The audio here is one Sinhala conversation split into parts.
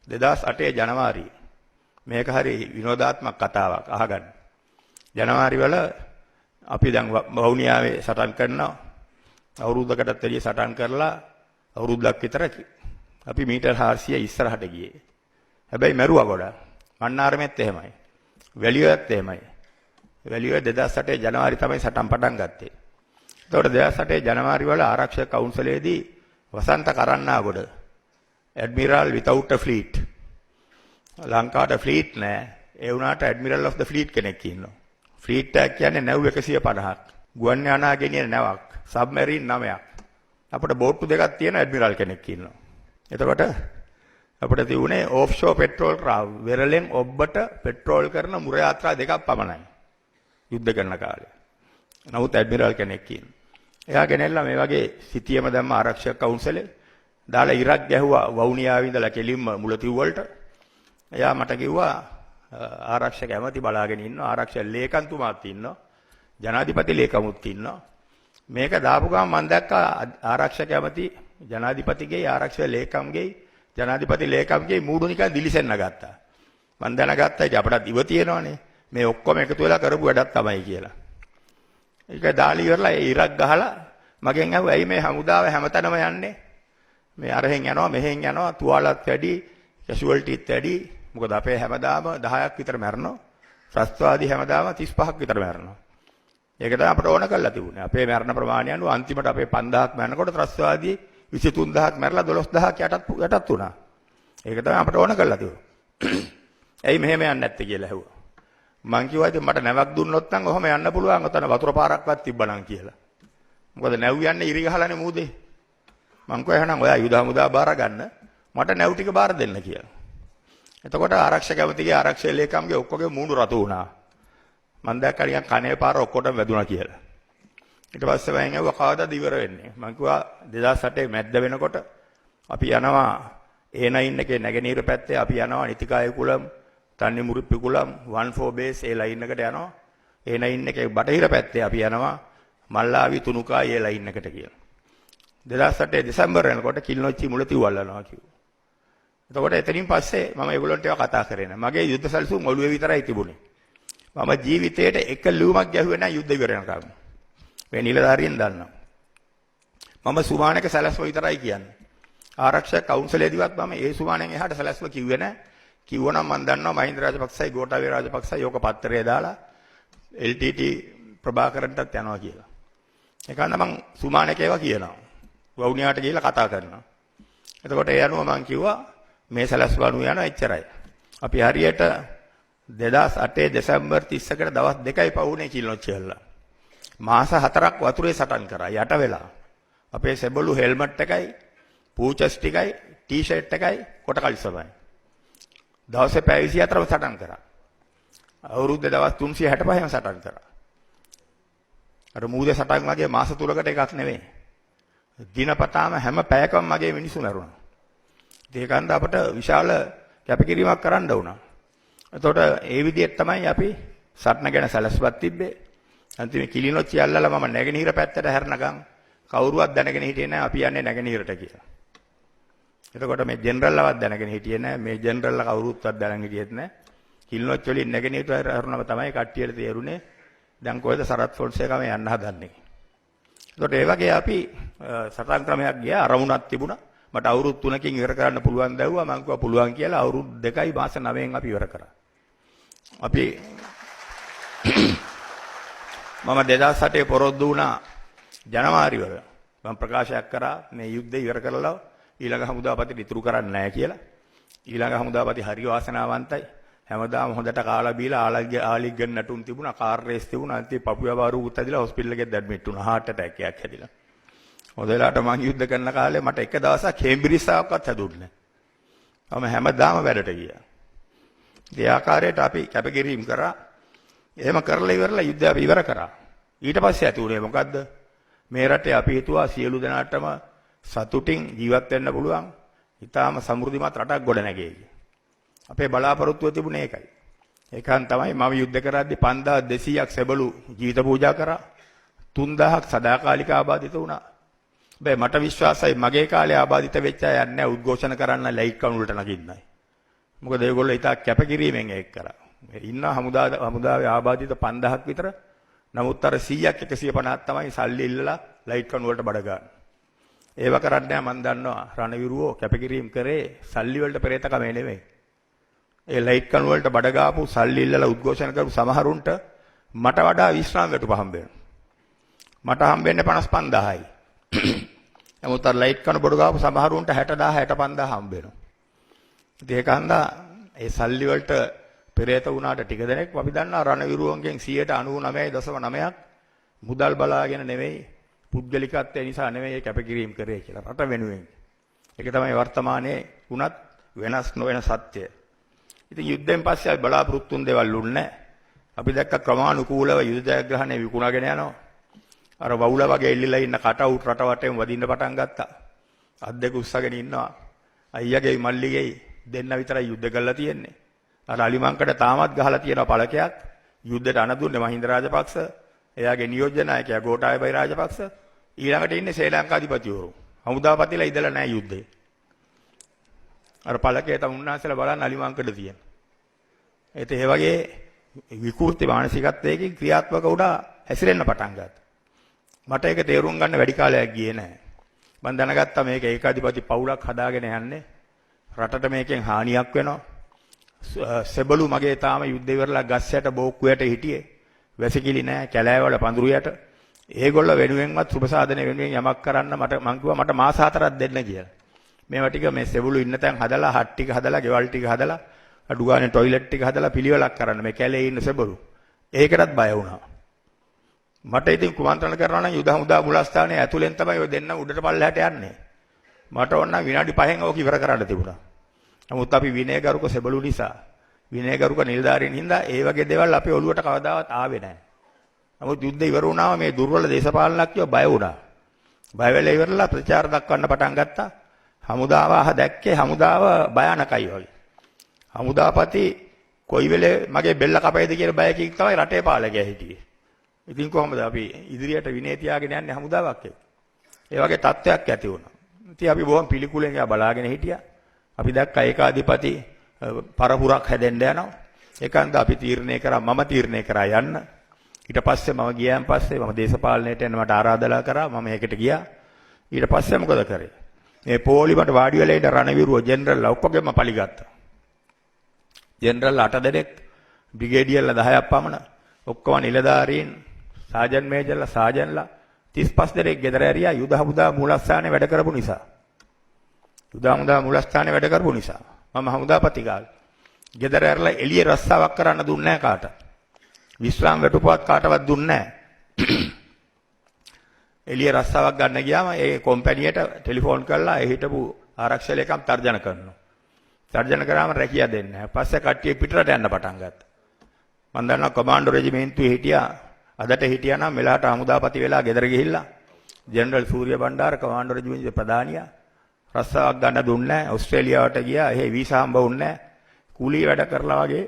2008 ජනවාරි මේක හරි විනෝදාත්මක කතාවක් අහගන්න. ජනවාරි වල අපි දැන් වවුනියාවේ සටන් කරනවා. අවුරුද්දකටත් වැඩිය සටන් කරලා අවුරුද්දක් විතර අපි මීටර් 400 ඉස්සරහට ගියේ. හැබැයි මැරුවා ගොඩක්. මන්නාරමෙත් එහෙමයි. වැලියොත් එහෙමයි. වැලියො 2008 ජනවාරි තමයි සටන් පටන් ගත්තේ. එතකොට 2008 ජනවාරි වල ආරක්ෂක කවුන්සිලේදී වසන්ත Karannagoda admiral without a fleet. ලංකාවට ෆ්ලීට් නෑ. ඒ වුණාට ඇඩ්මිරල් of the fleet කෙනෙක් ඉන්නවා. ෆ්ලීට් එක කියන්නේ නැව් 150ක්. ගුවන් යානා ගෙනියන නැවක්. සබ්මරීන් 9ක්. අපිට බෝට්ටු දෙකක් තියෙන ඇඩ්මිරල් කෙනෙක් ඉන්නවා. එතකොට අපිට තියුනේ ඔෆ්ෂෝර් පෙට්‍රෝල් රාව් වෙරළෙන් ඔබ්බට පෙට්‍රෝල් කරන මුර යාත්‍රා දෙකක් පමණයි. යුද්ධ කරන කාලේ. නමුත් ඇඩ්මිරල් කෙනෙක් ඉන්නවා. එයා ගෙනෙල්ලා මේ වගේ සිටියම දැම්ම ආරක්ෂක කවුන්සිලේ දාලා ඉරක් ගැහුවා වවුනියාවේ ඉඳලා කෙලින්ම මුලතිව් වලට. එයා මට කිව්වා ආරක්ෂක ඇමති බලාගෙන ඉන්නවා ආරක්ෂක ලේකම්තුමාත් ඉන්නවා ජනාධිපති ලේකමුත් ඉන්නවා. මේක දාපු ගමන් මම දැක්කා ආරක්ෂක ඇමති ජනාධිපතිගේ ආරක්ෂක ලේකම්ගේ ජනාධිපති ලේකම්ගේ මූඩු නිකන් දිලිසෙන්න ගත්තා. මම දැනගත්තා ඉතින් අපටත් ඉව තියෙනවනේ මේ ඔක්කොම එකතු වෙලා කරපු වැඩක් තමයි කියලා. ඒක දාලි ඉවරලා ඒ ඉරක් ගහලා මගෙන් අහුවා ඇයි මේ හමුදාව හැමතැනම යන්නේ? මේ අරහෙන් යනවා මෙහෙන් යනවා තුවාලත් වැඩි කැෂුවල්ටිත් වැඩි. මොකද අපේ හැමදාම 10ක් විතර මැරෙනවා. ත්‍රස්තවාදී හැමදාම 35ක් විතර මැරෙනවා. ඒක තමයි අපට ඕන කරලා තිබුණේ. අපේ මරණ ප්‍රමාණය අනුව අන්තිමට අපේ 5000ක් මැරෙනකොට ත්‍රස්තවාදී 23000ක් මැරලා 12000ක් යටත් වුණා. ඒක තමයි අපට ඕන කරලා තිබුණේ. ඇයි මෙහෙම යන්නේ නැත්තේ කියලා ඇහුවා. මං කිව්වා ඉතින් මට නැවක් දුන්නොත් නම් ඔහම යන්න පුළුවන්. ඔතන වතුර පාරක්වත් තිබ්බනම් කියලා. මොකද නැව් යන්නේ ඉරි ගහලානේ මූදේ. මං කිව්වා එහෙනම් ඔයා යුද හමුදා බාර ගන්න. මට නැව් ටික බාර දෙන්න කියලා. එතකොට ආරක්ෂක ඇමතිගේ ආරක්ෂක ලේකම්ගේ ඔක්කොගේ මූණු රතු වුණා. මම දැක්කා නිකන් කනේ පාර ඔක්කොටම වැදුනා කියලා. ඊට පස්සේ මම ඇහුවා කවදාද ඉවර වෙන්නේ? මම කිව්වා 2008 මැද්ද වෙනකොට අපි යනවා A9 එකේ නැගෙනහිර පැත්තේ අපි යනවා නිතිකාය කුලම්, තන්නිමුරුප්පි කුලම් 14 බේස් ඒ ලයින් එකට යනවා. A9 එකේ බටහිර පැත්තේ අපි යනවා මල්ලාවි තුනුකායි ඒ ලයින් එකට කියලා. 2008 දෙසැම්බර් වෙනකොට කිල්නොච්චි මුලතිව් වල්ලනවා කිව්වා. එතකොට එතනින් පස්සේ මම ඒගොල්ලන්ට ඒවා කතා කරේ නෑ. මගේ යුද්ධ සැලසුම් ඔළුවේ විතරයි තිබුණේ. මම ජීවිතේට එක ලියුමක් ගැහුවේ නෑ යුද්ධ ඉවර වෙනකම්. මේ නිලධාරියෙන් දන්නවා. මම සුමානක සැලැස්ම විතරයි කියන්නේ. ආරක්ෂක කවුන්සිලේදීවත් මම ඒ සුමානෙන් එහාට සැලැස්ම කිව්වේ නෑ. කිව්වනම් මම දන්නවා මහින්ද රාජපක්ෂයි ගෝඨාභය රාජපක්ෂයි යෝක පත්තරය දාලා LTT ප්‍රභාකරන්ටත් යනවා කියලා. ඒකන්න මම සුමානක ඒවා කියනවා. වවුනියාට ගිහිල්ලා කතා කරනවා. එතකොට ඒ අනුව මම කිව්වා මේ සැලැස්ම අනුව යනවා එච්චරයි. අපි හරියට 2008 දෙසැම්බර් 30කට දවස් 2යි පවුනේ කිල්නොච්චියල්ලා. මාස 4ක් වතුරේ සටන් කරා යට වෙලා. අපේ සෙබළු හෙල්මට් එකයි, පූචස් ටිකයි, ටී-ෂර්ට් එකයි, කොට කලිසමයි. දවසේ පැය 24ම සටන් කරා. අවුරුද්දේ දවස් 365ම සටන් කරා. අර මූදේ සටන් වගේ මාස 3කට එකක් නෙවෙයි. දිනපතාම හැම පැයකම මගේ මිනිස්සු මරුණා. ඒකන්ද අපට විශාල කැපකිරීමක් කරන්න වුණා. එතකොට ඒ විදිහට තමයි අපි සටන ගැන සැලැස්මක් තිබ්බේ. අන්තිමේ කිලිනොච්චි අල්ලලා මම නැගෙනහිර පැත්තට හැරනගම් කවුරුවත් දැනගෙන හිටියේ නැහැ අපි යන්නේ නැගෙනහිරට කියලා. එතකොට මේ ජෙනරල්ලවත් දැනගෙන හිටියේ නැහැ. මේ ජෙනරල්ලා කවුරුත්වත් දැනගෙන හිටියෙත් නැහැ. කිලිනොච්චි වලින් නැගෙනහිරට හැරුණම තමයි කට්ටියට තේරුනේ දැන් කොහෙද සරත් ෆොන්සේකම යන්න හදන්නේ. එතකොට ඒ වගේ අපි සටන් ක්‍රමයක් ගියා අරමුණක් තිබුණා. මට අවුරුදු 3කින් ඉවර කරන්න පුළුවන් දැව්වා. මම කිව්වා පුළුවන් කියලා අවුරුදු 2යි මාස 9න් අපි ඉවර කරා. අපි මම 2008 පොරොන්දු වුණා ජනවාරි වල මම ප්‍රකාශයක් කරා මේ යුද්ධය ඉවර කරලා ඊළඟ හමුදාපතිට ඉතුරු කරන්නේ නැහැ කියලා. ඊළඟ හමුදාපති හරි වාසනාවන්තයි. හැමදාම හොඳට කාලා බීලා ආලිග් ගන්න නටුම් තිබුණා, කාර් රේස් තිබුණා. අන්තිමේ පපුව අමාරු උත් ඇදිලා හොස්පිටල් එකෙත් ඇඩ්මිට් වුණා. heart attack එකක් හැදිලා. හොඳලාට මං යුද්ධ කරන කාලේ මට එක දවසක් කේම්බ්‍රිජ්සාවක්වත් හැදුන්නේ නැහැ. මම හැමදාම වැඩට ගියා. ඒ ආකාරයට අපි කැපකිරීම කරා. එහෙම කරලා ඉවරලා යුද්ධය අපි ඉවර කරා. ඊට පස්සේ ඇති උනේ මොකද්ද? මේ රටේ අපි හිතුවා සියලු දෙනාටම සතුටින් ජීවත් වෙන්න පුළුවන්. ඊටාම සමෘද්ධිමත් රටක් ගොඩ නැගෙයි. අපේ බලාපොරොත්තුව තිබුණේ ඒකයි. ඒකන් තමයි මම යුද්ධ කරද්දී 5200ක් සෙබළු ජීවිත පූජා කරා. 3000ක් සදාකාලික ආබාධිත වුණා. මට විශ්වාසයි මගේ කාලේ ආබාධිත වෙච්ච අය යන්නේ උද්ඝෝෂණ කරන්න ලයික් කවුන් වලට නගින්නයි. මොකද ඒගොල්ලෝ ඉතා කැපකිරීමෙන් ඒක කරා. ඉන්න හමුදාවේ ආබාධිත 5000ක් විතර. නමුත් අර 100ක් 150ක් තමයි සල්ලි ඉල්ලලා ලයිට් කණු වලට බඩ ගන්න. ඒව කරන්නේ මම දන්නවා රණවිරුවෝ කැපකිරීම කරේ සල්ලි වලට පෙරේතකම නෙමෙයි. ඒ ලයිට් කණු වලට බඩ ගාපු සල්ලි ඉල්ලලා උද්ඝෝෂණ කරපු සමහරුන්ට මට වඩා විශ්‍රාම වැටුප හම්බ වෙනවා. මට හම්බෙන්නේ 55000යි. නමුත් අර ලයිට් කණු බඩ ගාපු සමහරුන්ට 60000 65000 හම්බ වෙනවා. ඉතින් ඒක හන්දා ඒ සල්ලි වලට පෙරේත වුණාට ටික දෙනෙක් අපි දන්නා රණවිරුවන්ගෙන් 99.9%ක් මුදල් බලාගෙන නෙවෙයි පුද්ගලිකත්වය නිසා නෙවෙයි කැපකිරීම කරේ කියලා රට වෙනුවෙන්. ඒක තමයි වර්තමානයේ වුණත් වෙනස් නොවන සත්‍යය. ඉතින් යුද්ධයෙන් පස්සේ අපි බලාපොරොත්තු වුන් දේවල් උන්නේ අපි දැක්ක ක්‍රමානුකූලව යුද්ධ ජයග්‍රහණය විකුණාගෙන යනවා. අර වවුල වගේ එල්ලිලා ඉන්න කටවුට් රට වටේම වදින්න පටන් ගත්තා. අත් දෙක උස්සගෙන ඉන්නවා. අයියාගේ මල්ලිගේ දෙන්න විතරයි යුද්ධ කරලා තියෙන්නේ. අර අලිමංකඩ තාමත් ගහලා තියෙන පළකයක් යුද්ධයට අනදුන්නේ මහින්ද රාජපක්ෂ. එයාගේ නියෝජ්‍ය නායකයා ගෝඨායබයි රාජපක්ෂ. ඊළඟට ඉන්නේ ශ්‍රී ලංකාධිපතිවරු. හමුදාපතිලා ඉඳලා නැහැ යුද්ධේ. අර පළකේ තම උන්වහන්සේලා බලන්න අලිමංකඩ තියෙන. ඒත් ඒ වගේ විකෘති මානසිකත්වයකින් ක්‍රියාත්මක වුණා හැසිරෙන්න පටන් ගත්තා. මට ඒක තේරුම් ගන්න වැඩි කාලයක් ගියේ නැහැ. මම දැනගත්තා මේක ඒකාධිපති පවුලක් හදාගෙන යන්නේ. රටට මේකෙන් හානියක් වෙනවා. සෙබළු මගේ තාම යුද්ධ ඉවරලා ගස් යට බෝක්කුවට හිටියේ. වැසිකිලි නැහැ, කැලෑවල පඳුරු යට. ඒගොල්ල වෙනුවෙන්වත් සුබසාධන වෙනුවෙන් යමක් කරන්න මම කිව්වා මට මාස 4ක් දෙන්න කියලා. මේවා ටික මේ සෙබළු ඉන්න තැන් හදලා, හට් ටික හදලා, ගෙවල් ටික හදලා, අඩු ගානේ টয়ලට් ටික හදලා පිළිවෙලක් කරන්න මේ කැලේ ඉන්න සෙබළු. ඒකටත් බය වුණා. මට ඉතින් කුමන්ත්‍රණ කරනවා නම් යුද හමුදා මුලස්ථානයේ ඇතුලෙන් තමයි ඔය දෙන්න උඩට පල්ලෙහාට යන්නේ. මට ඕන නම් විනාඩි 5න් ඕක ඉවර කරන්න තිබුණා. නමුත් අපි විනයගරුක සෙබළු නිසා, විනයගරුක නිලධාරීන් හින්දා ඒ වගේ දේවල් අපේ ඔළුවට කවදාවත් ආවේ නැහැ. නමුත් යුද්ධ ඉවර වුණාම මේ දුර්වල දේශපාලනඥයෝ බය වුණා. බය වෙලා ඉවරලා ප්‍රචාර දක්වන්න පටන් ගත්තා. හමුදාව දැක්කේ හමුදාව භයානකයි වගේ. හමුදාපති කොයි වෙලේ මගේ බෙල්ල කපයිද කියලා බයකින් තමයි රටේ පාලකයා හිටියේ. ඉතින් කොහොමද අපි ඉදිරියට විනය තියාගෙන යන්නේ හමුදාවක් එක්ක? ඒ වගේ තත්ත්වයක් ඇති වුණා. ඉතින් අපි බොහොම පිළිකුලෙන් යා බලාගෙන හිටියා. අපි දැක්කා ඒකාධිපති පරපුරක් හැදෙන්න යනවා. ඒකන්ද අපි තීරණය කරා මම තීරණය කරා යන්න. ඊට පස්සේ මම ගියාන් පස්සේ මම දේශපාලනයට එන්න මට ආරාධනා කරා. මම ඒකට ගියා. ඊට පස්සේ මොකද කරේ? මේ පොලිමට වාඩි වෙලා ඉන්න රණවිරුව ජෙනරල් ඔක්කොගෙම පලිගත්තා. ජෙනරල් 8 දෙනෙක්, බ්‍රිගේඩියර්ලා 10ක් පමණ, ඔක්කොම නිලධාරීන්, සාජන් මේජර්ලා, සාජන්ලා 35 දෙනෙක් ගෙදර ඇරියා යුද හමුදා මූලස්ථානයේ වැඩ කරපු නිසා. යුද හමුදා මූලස්ථානයේ වැඩ කරපු නිසා. මම හමුදාපති ගාල්. ගෙදර ඇරලා එළියේ රස්සාවක් කරන්න දුන්නේ නැහැ කාට. විශ්‍රාම වැටුපවත් කාටවත් දුන්නේ නැහැ. එළියේ රස්සාවක් ගන්න ගියාම ඒ කම්පැනියට ටෙලිෆෝන් කරලා ඒ හිටපු ආරක්ෂක ලේකම් තර්ජන කරනවා. තර්ජන කරාම රැකියා දෙන්නේ නැහැ. පස්සේ කට්ටිය පිටරට යන්න පටන් ගත්තා. මම දන්නවා කමාන්ඩෝ රෙජිමෙන්තුවේ හිටියා. අදට හිටියා නම් මෙලහට හමුදාපති වෙලා ගෙදර ගිහිල්ලා ජෙනරල් සූර්ය බණ්ඩාර කමාන්ඩෝ රෙජිමෙන්තුවේ ප්‍රධානියා රස්සාවක් ගන්න දුන්නේ නැහැ. ඕස්ට්‍රේලියාවට ගියා. එහෙ වීසා හම්බ වුන්නේ නැහැ. කුලී වැඩ කරලා වගේ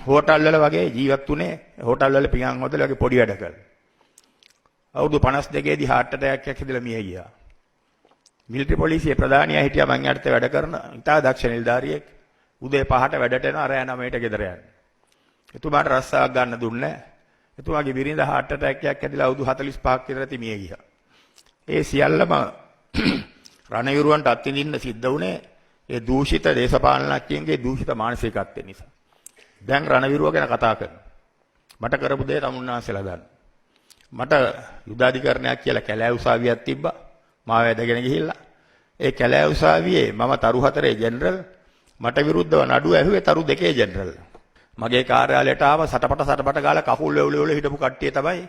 හෝටල් වල වගේ ජීවත් වුණේ. හෝටල් වල පිඟන් හොදලා වගේ පොඩි වැඩ කරලා. අවුරුදු 52 දී heart attack එකක් හැදිලා මිය ගියා. මිලිටරි පොලිසියේ ප්‍රධානියා හිටියා මං යටතේ වැඩ කරන ඉතා දක්ෂ නිලධාරියෙක්. උදේ 5ට වැඩට එනවා රෑ 9ට ගෙදර යනවා. එතුමාට රස්සාවක් ගන්න දුන්නේ නැහැ. එතුමාගේ බිරිඳ heart attack එකක් හැදිලා අවුරුදු 45ක් විතර ඇති මිය ගියා. ඒ සියල්ලම රණවිරුවන්ට අත්විඳින්න සිද්ධ වුණේ ඒ දූෂිත දේශපාලනඥයින්ගේ දූෂිත මානසිකත්වය නිසා. දැන් රණවිරුව ගැන කතා කරනවා. මට කරපු දේ තමුන්නාන්සලා දන්න. මට යුදාධිකරණයක් කියලා කැලෑ උසාවියක් තිබ්බා. මාව ඇදගෙන ගිහිල්ලා. ඒ කැලෑ උසාවියේ මම තරු 4 ජෙනරල් මට විරුද්ධව නඩුව ඇහුවේ තරු 2 ජෙනරල්. මගේ කාර්යාලයට ආව සටපට ගාලා කකුල් වෙවුල හිටපු කට්ටිය තමයි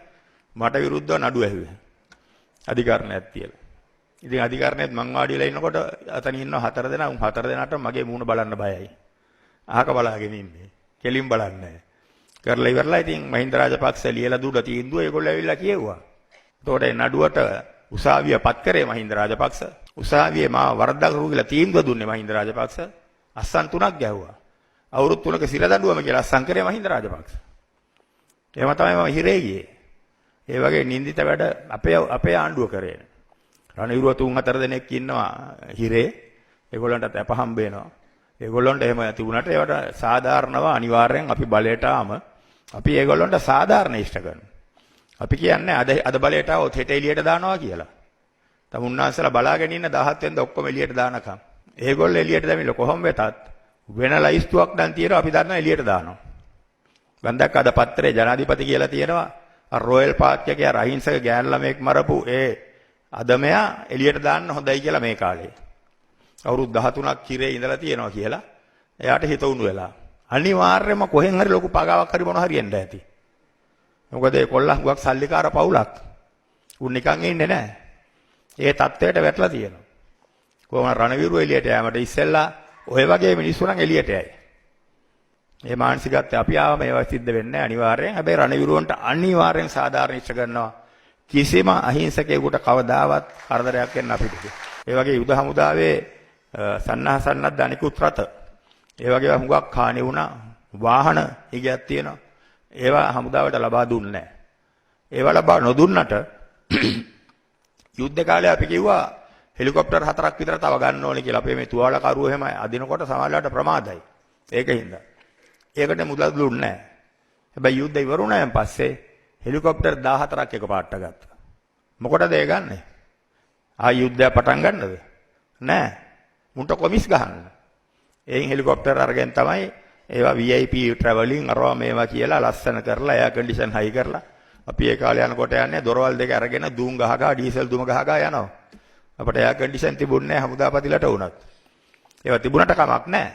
මට විරුද්ධව නඩුව ඇහුවේ. අධිකරණයක් තියලා. ඉතින් අධිකරණයත් මං වාඩි වෙලා ඉන්නකොට අතන ඉන්න 4 දෙනා උන් 4 දෙනාට මගේ මූණ බලන්න බයයි. අහක බලාගෙන ඉන්නේ. කෙලින් බලන්නේ. කරලා ඉවරලා ඉතින් මහින්ද රාජපක්ෂ ලියලා දුන්න තීන්දුව ඒගොල්ලෝ ඇවිල්ලා කියෙව්වා. එතකොට ඒ නඩුවට උසාවිය පත් කරේ මහින්ද රාජපක්ෂ. උසාවියේ මාව වරද්දාගරු කියලා තීන්දුව දුන්නේ මහින්ද රාජපක්ෂ. අස්සන් 3ක් ගැහුවා. අවුරුදු 3ක සිර දඬුවම කියලා අස්සන් කරේ මහින්ද රාජපක්ෂ. එහෙම තමයි මම හිරේ ගියේ. ඒ වගේ නින්දිත වැඩ අපේ ආණ්ඩුව කරේ. රණවිරුව 3-4 දෙනෙක් ඉන්නවා හිරේ. ඒගොල්ලන්ටත් අප හම්බ වෙනවා. ඒගොල්ලන්ට එහෙම තිබුණාට ඒවට සාධාරණව අනිවාර්යෙන් අපි බලයට ආම අපි ඒගොල්ලන්ට සාධාරණ ඉෂ්ට කරනවා. අපි කියන්නේ අද බලයට આવොත් හෙට එළියට දානවා කියලා. තමුන්නාසලා බලාගෙන ඉන්න 17 වෙනිදා ඔක්කොම එළියට දානකම්. ඒගොල්ලෝ එළියට දැමිලා කොහොම වෙතත් වෙන ලයිස්තුවක් දැන් තියෙනවා අපි දන්නවා එළියට දානවා. මම දැක්ක අද පත්‍රයේ ජනාධිපති කියලා තියෙනවා අර රොයල් පාර්ක් එකේ අර අහිංසක ගෑන් ළමෙක් මරපු ඒ අදමයා එළියට දාන්න හොඳයි කියලා මේ කාලේ. අවුරුදු 13ක් කිරේ ඉඳලා තියෙනවා කියලා එයාට හිත උණු වෙලා. අනිවාර්යයෙන්ම කොහෙන් හරි ලොකු පගාවක් හරි මොන හරි එන්න ඇති. මොකද ඒ කොල්ලා හුඟක් සල්ලිකාර පවුලක්. උන් නිකන් ඉන්නේ නැහැ. ඒ தත්වයට වැටලා තියෙනවා. කොහොම රණවිරු එළියට යෑමට ඉස්සෙල්ලා ඔය වගේ මිනිස්සු නම් එළියට යයි. මේ මානසිකත්වය අපි ආවම ඒවා සිද්ධ වෙන්නේ අනිවාර්යෙන්. හැබැයි රණවිරුවන්ට අනිවාර්යෙන් සාධාරණ ඉෂ්ට කරනවා. කිසිම අහිංසකයෙකුට කවදාවත් කරදරයක් වෙන්න අපිට. ඒ වගේ යුද හමුදාවේ සන්නහසන්නත් අනිකුත් රට. ඒ වගේ හුඟක් හානි වුණා. වාහන ඉගයක් තියෙනවා. ඒවා හමුදාවට ලබා දුන්නේ නැහැ. ඒවා ලබා නොදුන්නට යුද්ධ කාලේ අපි කිව්වා හෙලිකොප්ටර් 4ක් විතර තව ගන්න ඕනේ කියලා. අපේ මේ තුවාල කරුව එහෙම අදිනකොට සමහරවිට ප්‍රමාදයි. ඒකින්ද. ඒකට මුදල් දුන්නේ නැහැ. හැබැයි යුද්ධ ඉවර වුණායින් පස්සේ හෙලිකොප්ටර් 14ක් එකපාරට ගත්තා. මොකටද ඒ ගන්නෙ? ආයි යුද්ධය පටන් ගන්නද? නෑ. මුන්ට කොමිස් ගහන්න. එයින් හෙලිකොප්ටර් අරගෙන තමයි ඒවා VIP travelling අරවා මේවා කියලා ලස්සන කරලා එයා කන්ඩිෂන් හයි කරලා අපි ඒ කාලේ යනකොට යන්නේ දොරවල් දෙක අරගෙන දුම් ගහගා ඩීසල් දුම ගහගා යනවා. අපිට එයා කන්ඩිෂන් තිබුණේ නැහැ හමුදාපතිලට වුණත්. ඒවා තිබුණට කමක් නැහැ.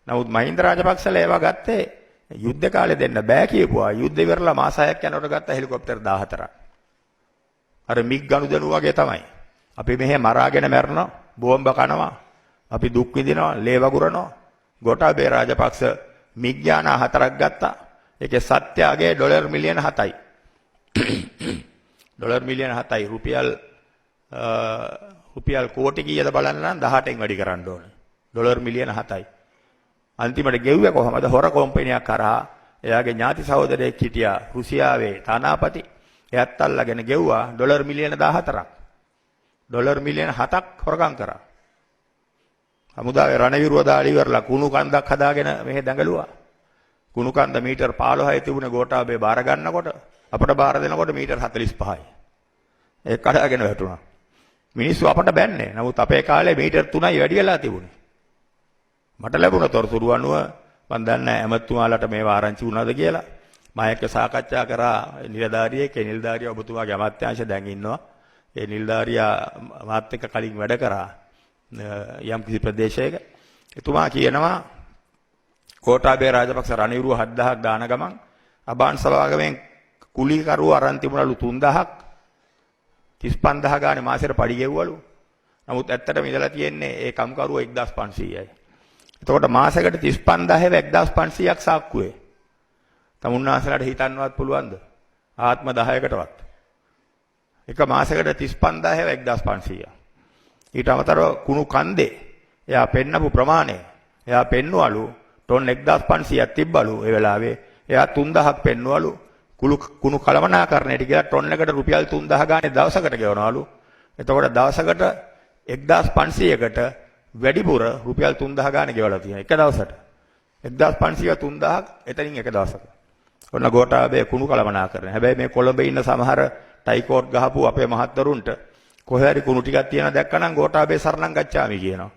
නමුත් මහින්ද රාජපක්ෂලා ඒවා ගත්තේ යුද්ධ කාලේ දෙන්න බෑ කියපුවා. යුද්ධ ඉවරලා මාස 6ක් යනකොට ගත්ත හෙලිකොප්ටර් 14ක්. අර මිග් ගනුදෙනු වගේ තමයි. අපි මෙහෙ මරාගෙන මැරෙනවා, බෝම්බ කනවා, අපි දුක් විඳිනවා, ලේ වගුරනවා. ගෝඨාභය රාජපක්ෂ මිග් යාන 4ක් ගත්තා. ඒකේ සත්‍යයේ ඩොලර් මිලියන 7යි. ඩොලර් මිලියන 7යි රුපියල් කෝටි කීයද බලන්න නම් 18න් වැඩි කරන්න ඕනේ. ඩොලර් මිලියන 7යි. අන්තිමට ගෙව්වේ කොහමද? හොර කොම්පැනියක් කරා. එයාගේ ඥාති සහෝදරයෙක් හිටියා රුසියාවේ තානාපති. එයාත් අල්ලගෙන ගෙව්වා ඩොලර් මිලියන 14ක්. ඩොලර් මිලියන 7ක් හොරගම් කරා. හමුදාවේ රණවිරුව දාලි ඉවරලා කුණු කන්දක් හදාගෙන මෙහෙ දඟලුවා. කුණු කන්ද මීටර් 15යි තිබුණේ ගෝඨාභය බාර ගන්නකොට අපට බාර දෙනකොට මීටර් 45යි. ඒක කඩාගෙන වැටුණා. මිනිස්සු අපට බැන්නේ. නමුත් අපේ කාලේ මීටර් 3යි වැඩි වෙලා තිබුණේ. මට ලැබුණ තොරතුරු අනුව මම දන්නේ ඇමතුමාලට මේව ආරංචි වුණාද කියලා. මම එක්ක සාකච්ඡා කරා නිලධාරියෙක්. ඒ නිලධාරියා ඔබතුමාගේ අමාත්‍යාංශ දැන් ඉන්නවා. ඒ නිලධාරියා මාත් එක්ක කලින් වැඩ කරා යම් කිසි ප්‍රදේශයක. එතුමා කියනවා ගෝඨාභය රාජපක්ෂ රණවිරුව 7000ක් දාන ගමන් අබාන් සභාවකෙන් කුලීකරුව අරන් තිබුණලු 3000ක් 35000 ගානේ මාසෙට පඩි ගෙව්වලු. නමුත් ඇත්තටම ඉඳලා තියෙන්නේ ඒ කම්කරුව 1500යි. එතකොට මාසෙකට 35000 1500ක් සාක්කුවේ. තමුන්නාසලට හිතන්නවත් පුළුවන්ද? ආත්ම 10කටවත්. එක මාසෙකට 35000 1500ක්. ඊට අමතරව කුණු කන්දේ එයා පෙන්නපු ප්‍රමාණය එයා පෙන්වලු ටොන් 1500ක් තිබ්බලු ඒ වෙලාවේ. එයා 3000ක් පෙන්වලු කුණු කලමනාකරණයට කියලා ටොන් එකට රුපියල් 3000 ගානේ දවසකට ගෙවනවලු. එතකොට දවසකට 1500කට වැඩිපුර රුපියල් 3000 ගානේ ගෙවලා තියෙනවා එක දවසට. 1500 3000ක් එතනින් එක දවසක. ඔන්න ගෝඨාභය කුණු කලමනාකරණය. හැබැයි මේ කොළඹ ඉන්න සමහර ටයිකෝට් ගහපු අපේ මහත්වරුන්ට කොහේ හරි කුණු ටිකක් තියෙනවා දැක්කනම් ගෝඨාභය සරණං ගච්ඡාමි කියනවා.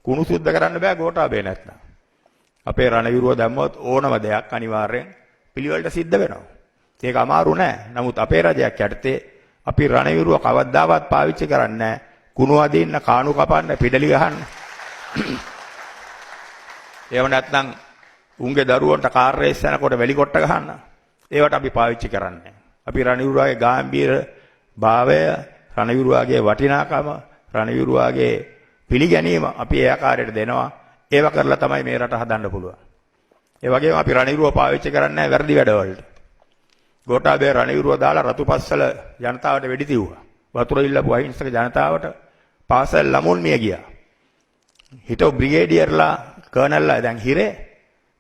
කුණු සුද්ධ කරන්න බෑ ගෝඨාභය නැත්නම්. අපේ රණවිරුව දැම්මොත් ඕනම දෙයක් අනිවාර්යෙන් පිළිවෙලට සිද්ධ වෙනවා. ඒක අමාරු නෑ. නමුත් අපේ රජයක් යටතේ අපි රණවිරුව කවදාවත් පාවිච්චි කරන්නේ නෑ. කුණු අදින්න, කාණු කපන්න, පිටලි ගහන්න. ඒව නැත්නම් උන්ගේ දරුවන්ට කාර් රේස් යනකොට වැලි කොට්ට ගහන්න. ඒවට අපි පාවිච්චි කරන්නේ නෑ. අපි රණවිරුවගේ ගැඹීර භාවය, රණවිරුවගේ වටිනාකම, රණවිරුවගේ පිළිගැනීම අපි ඒ ආකාරයට දෙනවා. ඒව කරලා තමයි මේ රට හදන්න පුළුවන්. ඒ වගේම අපි රණවිරුව පාවිච්චි කරන්නේ නැහැ වැරදි වැඩවලට. ගෝඨාභය රණවිරුව දාලා රතුපස්සල ජනතාවට වෙඩි තියුවා. වතුර ඉල්ලපු අහිංසක ජනතාවට පාසල් ළමුන් මිය ගියා. හිටව බ්‍රිගේඩියර්ලා, කර්නල්ලා දැන් හිරේ.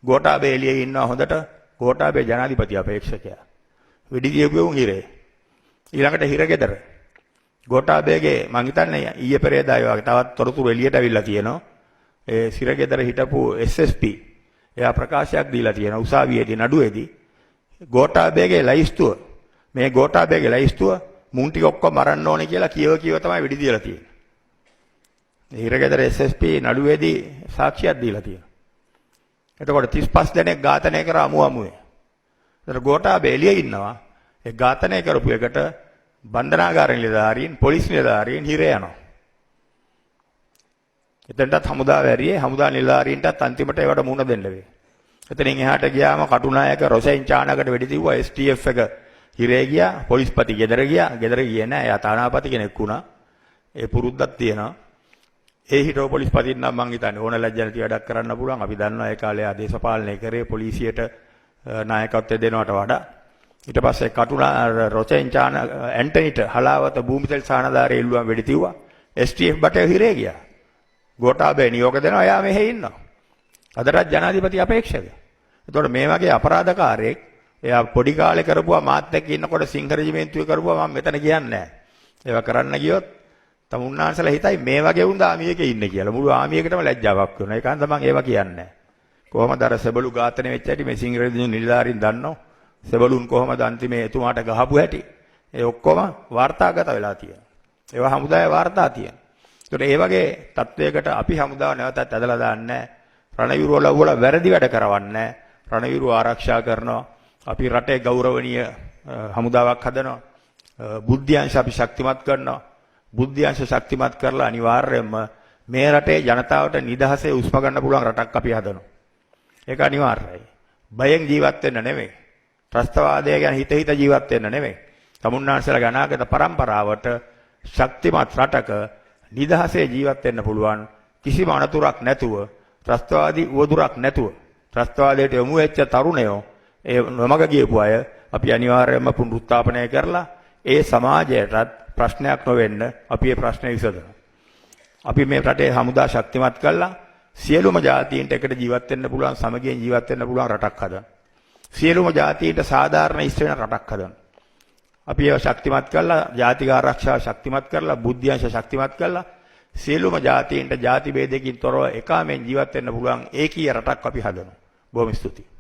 ගෝඨාභය එළියේ ඉන්නවා හොඳට. ගෝඨාභය ජනාධිපති අපේක්ෂකයා. වෙඩි දීපු උන් හිරේ. ඊළඟට හිරගෙදර. ගෝඨාභයගේ මං හිතන්නේ ඊයේ පෙරේදා ඒ වගේ තවත් තොරතුරු එළියට අවිල්ලා තියෙනවා. ඒ සිරගෙදර හිටපු SSP එයා ප්‍රකාශයක් දීලා තියෙනවා උසාවියේදී නඩුවේදී ගෝඨාභයගේ ලයිස්තුව මේ ගෝඨාභයගේ ලයිස්තුව මුන් ටික ඔක්කොම මරන්න ඕනේ කියලා කියව තමයි වෙඩි තියලා තියෙන්නේ. හිරගෙදර SSP නඩුවේදී සාක්ෂියක් දීලා තියෙනවා. එතකොට 35 දෙනෙක් ඝාතනය කරා අමුවේ. ඒතර ගෝඨාභය එළියේ ඉන්නවා. ඒ ඝාතනය කරපු එකට බන්ධනාගාර නිලධාරීන් පොලිස් නිලධාරීන් හිරේ යනවා. එතනටත් හමුදාව ඇරියේ හමුදා නිලධාරීන්ටත් අන්තිමට ඒවට මුණ දෙන්න වෙයි. එතනින් එහාට ගියාම කටුනායක රොසෙන් චානකට වෙඩි තිබ්වා STF එක හිරේ ගියා පොලිස්පති ගෙදර ගියා. ගෙදර ගියේ නැහැ. එයා තානාපති කෙනෙක් වුණා. ඒ පුරුද්දක් තියෙනවා. ඒ හිටව පොලිස්පතින් නම් මං හිතන්නේ ඕන ලැජ්ජ නැති වැඩක් කරන්න පුළුවන්. අපි දන්නවා ඒ කාලේ ආ දේශපාලනය කරේ පොලිසියට නායකත්වය දෙනවට වඩා. ඊට පස්සේ කටුනා රොසෙන් චාන ඇන්ටනිට හලාවත භූමිතල් සාහනදාරේ ඉල්ලුවම් වෙඩි තිබ්වා. STF බටේ හිරේ ගියා. ගෝඨාභය නියෝග දෙනවා එයා මෙහෙ ඉන්නවා. අදටත් ජනාධිපති අපේක්ෂක. එතකොට මේ වගේ අපරාධකාරයෙක් එයා පොඩි කාලේ කරපුවා මාත් එක්ක ඉන්නකොට සිංහ රෙජිමෙන්තුවේ කරපුවා මම මෙතන කියන්නේ නැහැ. ඒවා කරන්න ගියොත් තමුන්නාන්සලා හිතයි මේ වගේ උන් ආමියකේ ඉන්නේ කියලා. මුළු ආමියකටම ලැජ්ජාවක් වෙනවා. ඒකන්ද මම ඒවා කියන්නේ නැහැ. කොහොමද අර සෙබළු ඝාතනය වෙච්ච හැටි මේ සිංහ රෙජිමෙන්තු නිලධාරීන් දන්නෝ. සෙබළුන් කොහොමද අන්තිමේ එතුමාට ගහපු හැටි. ඒ ඔක්කොම වාර්තාගත වෙලා තියෙනවා. ඒවා හමුදායේ වාර්තා තියෙනවා. ඒකට ඒ වගේ තත්වයකට අපි හමුදාව නැවතත් ඇදලා දාන්නේ රණවිරු වල වැරදි වැඩ කරවන්නේ රණවිරු ආරක්ෂා කරනවා අපි රටේ ගෞරවනීය හමුදාවක් හදනවා බුද්ධ්‍යංශ අපි ශක්තිමත් කරනවා බුද්ධ්‍යංශ ශක්තිමත් කරලා අනිවාර්යයෙන්ම මේ රටේ ජනතාවට නිදහසේ උස්ම ගන්න පුළුවන් රටක් අපි හදනවා ඒක අනිවාර්යයි බයෙන් ජීවත් වෙන්න නෙමෙයි ත්‍රස්තවාදය ගැන හිත ජීවත් වෙන්න නෙමෙයි තමුන්නාන්සලා අනාගත පරම්පරාවට ශක්තිමත් රටක නිදහසේ ජීවත් වෙන්න පුළුවන් කිසිම අනතුරක් නැතුව ත්‍රස්තවාදී උවදුරක් නැතුව ත්‍රස්තවාදයට යොමු වෙච්ච තරුණයෝ ඒ නොමග ගියපු අය අපි අනිවාර්යයෙන්ම පුනරුත්ථාපනය කරලා ඒ සමාජයටත් ප්‍රශ්නයක් නොවෙන්න අපි මේ ප්‍රශ්නේ විසඳනවා. අපි මේ රටේ හමුදා ශක්තිමත් කළා සියලුම ජාතීන්ට එකට ජීවත් වෙන්න පුළුවන් සමගියෙන් ජීවත් වෙන්න පුළුවන් රටක් හදන්න. සියලුම ජාතීන්ට සාධාරණ ඉස්ත වෙන රටක් හදන්න. අපි ඒව ශක්තිමත් කළා ජාතික ආරක්ෂාව ශක්තිමත් කරලා බුද්ධ්‍යංශ ශක්තිමත් කළා සියලුම ජාතීන්ට ජාති ભેදයකින් තොරව එකාමෙන් ජීවත් වෙන්න පුළුවන් ඒකීය රටක් අපි හදනවා. බොහොම ස්තුතියි.